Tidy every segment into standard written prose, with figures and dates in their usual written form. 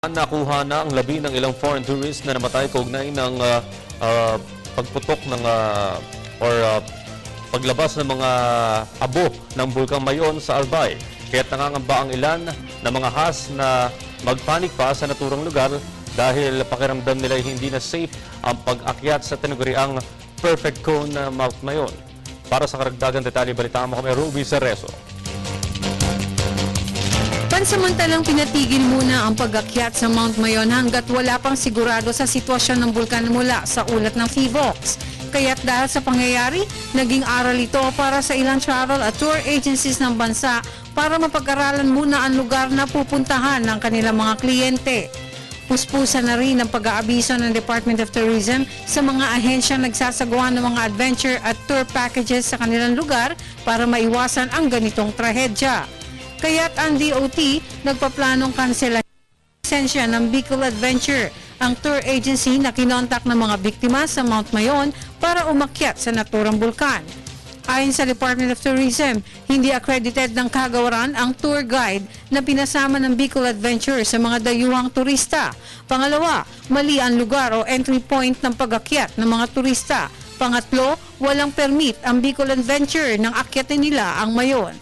Nakuha na ang labi ng ilang foreign tourists na namatay kaugnay ng pagputok ng paglabas ng mga abo ng Bulkang Mayon sa Albay. Kaya't nangangamba ang ilan na mga has na magpanik pa sa naturang lugar dahil pakiramdam nila hindi na safe ang pag-akyat sa tinaguriang perfect cone na Mount Mayon. Para sa karagdagang detalye, balitaan mo kami Ruby Cerezo. Pansamantalang pinatigil muna ang pag-akyat sa Mount Mayon hanggat wala pang sigurado sa sitwasyon ng bulkan mula sa ulat ng PHIVOLCS. Kaya't dahil sa pangyayari, naging aral ito para sa ilang travel at tour agencies ng bansa para mapag-aralan muna ang lugar na pupuntahan ng kanilang mga kliyente. Puspusan na rin ang pag-aabiso ng Department of Tourism sa mga ahensyang nagsasagawa ng mga adventure at tour packages sa kanilang lugar para maiwasan ang ganitong trahedya. Kaya't ang DOT nagpaplanong kanselahin ang lisensya ng Bicol Adventure, ang tour agency na kinontak ng mga biktima sa Mount Mayon para umakyat sa naturang bulkan. Ayon sa Department of Tourism, hindi accredited ng kagawaran ang tour guide na pinasama ng Bicol Adventure sa mga dayuhang turista. Pangalawa, mali ang lugar o entry point ng pag-akyat ng mga turista. Pangatlo, walang permit ang Bicol Adventure nang akyatin nila ang Mayon.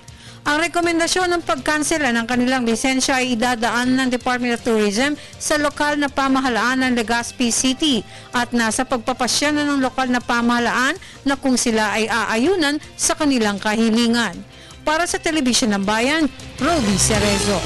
Ang rekomendasyon ng pagkansela ng kanilang lisensya ay idadaan ng Department of Tourism sa lokal na pamahalaan ng Legazpi City at nasa pagpapasya na ng lokal na pamahalaan na kung sila ay aayunan sa kanilang kahilingan. Para sa Telebisyon ng Bayan, Ruby Cerezo.